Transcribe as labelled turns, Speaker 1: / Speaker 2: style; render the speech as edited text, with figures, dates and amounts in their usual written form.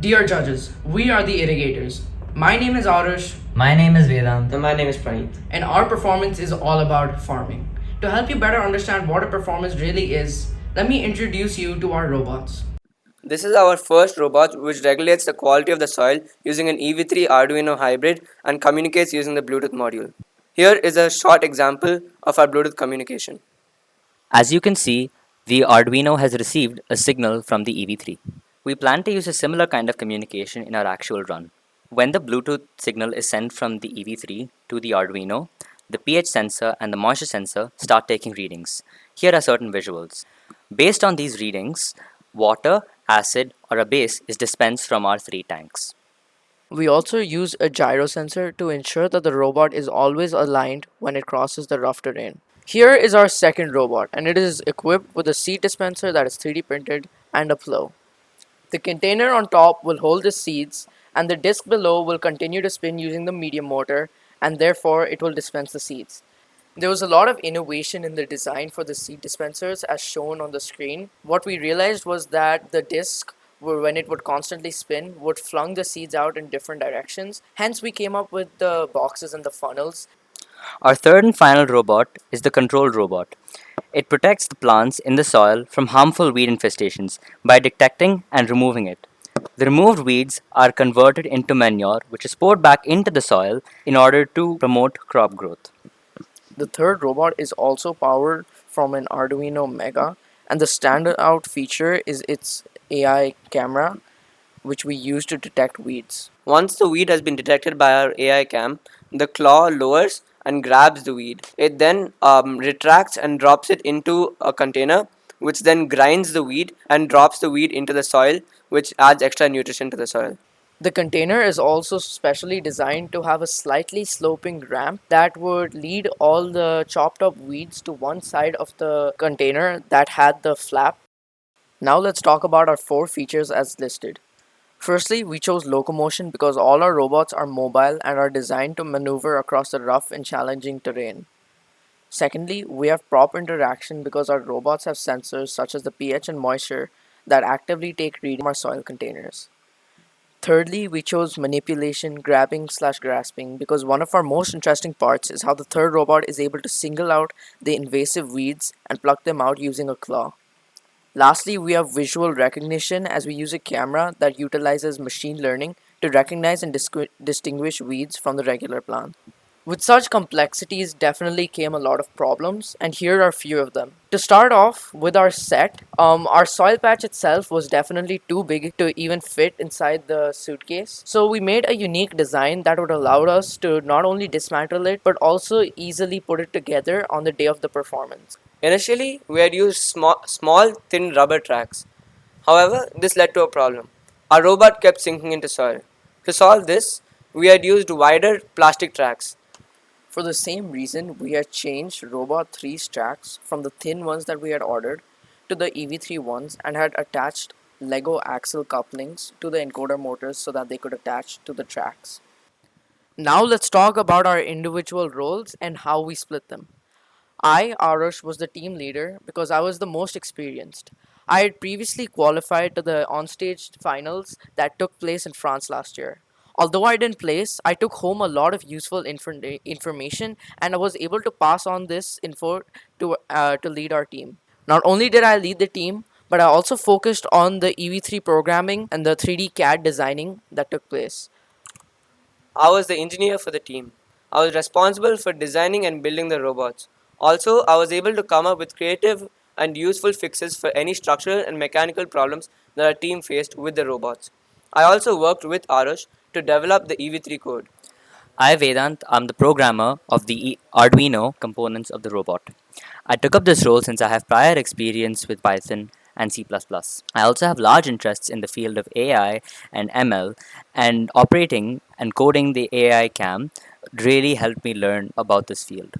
Speaker 1: Dear judges, we are the irrigators. My name is Arush,
Speaker 2: My name is Vedant.
Speaker 3: And my name is Praneeth.
Speaker 1: and our performance is all about farming. To help you better understand what a performance really is, let me introduce you to our robots.
Speaker 3: This is our first robot which regulates the quality of the soil using an EV3 Arduino hybrid and communicates using the Bluetooth module. Here is a short example of our Bluetooth communication.
Speaker 2: As you can see, the Arduino has received a signal from the EV3. We plan to use a similar kind of communication in our actual run. When the Bluetooth signal is sent from the EV3 to the Arduino, the pH sensor and the moisture sensor start taking readings. Here are certain visuals. Based on these readings, water, acid, or a base is dispensed from our 3 tanks.
Speaker 1: We also use a gyro sensor to ensure that the robot is always aligned when it crosses the rough terrain. Here is our second robot, and it is equipped with a seed dispenser that is 3D printed and a plow. The container on top will hold the seeds, and the disc below will continue to spin using the medium motor, and therefore it will dispense the seeds. There was a lot of innovation in the design for the seed dispensers as shown on the screen. What we realized was that the disc, when it would constantly spin, would flung the seeds out in different directions. Hence, we came up with the boxes and the funnels.
Speaker 2: Our third and final robot is the control robot. It protects the plants in the soil from harmful weed infestations by detecting and removing it. The removed weeds are converted into manure, which is poured back into the soil in order to promote crop growth.
Speaker 1: The third robot is also powered from an Arduino Mega, and the standout feature is its AI camera, which we use to detect weeds.
Speaker 3: Once the weed has been detected by our AI cam, the claw lowers and grabs the weed. It then retracts and drops it into a container, which then grinds the weed and drops the weed into the soil, which adds extra nutrition to the soil.
Speaker 1: The container is also specially designed to have a slightly sloping ramp that would lead all the chopped up weeds to one side of the container that had the flap. Now let's talk about our 4 features as listed. Firstly, we chose locomotion because all our robots are mobile and are designed to maneuver across the rough and challenging terrain. Secondly, we have prop interaction because our robots have sensors such as the pH and moisture that actively take reading from our soil containers. Thirdly, we chose manipulation, grabbing/grasping because one of our most interesting parts is how the third robot is able to single out the invasive weeds and pluck them out using a claw. Lastly, we have visual recognition as we use a camera that utilizes machine learning to recognize and distinguish weeds from the regular plant. With such complexities definitely came a lot of problems, and here are a few of them. To start off with our set, our soil patch itself was definitely too big to even fit inside the suitcase. So we made a unique design that would allow us to not only dismantle it, but also easily put it together on the day of the performance.
Speaker 3: Initially, we had used small, thin rubber tracks. However, this led to a problem. Our robot kept sinking into soil. To solve this, we had used wider plastic tracks.
Speaker 1: For the same reason, we had changed Robot 3's tracks from the thin ones that we had ordered to the EV3 ones and had attached Lego axle couplings to the encoder motors so that they could attach to the tracks. Now let's talk about our individual roles and how we split them. I, Arush, was the team leader because I was the most experienced. I had previously qualified to the onstage finals that took place in France last year. Although I didn't place, I took home a lot of useful information and I was able to pass on this info to lead our team. Not only did I lead the team, but I also focused on the EV3 programming and the 3D CAD designing that took place.
Speaker 3: I was the engineer for the team. I was responsible for designing and building the robots. Also, I was able to come up with creative and useful fixes for any structural and mechanical problems that our team faced with the robots. I also worked with Arush to develop the EV3 code.
Speaker 2: I, Vedant, am the programmer of the Arduino components of the robot. I took up this role since I have prior experience with Python and C++. I also have large interests in the field of AI and ML, and operating and coding the AI cam really helped me learn about this field.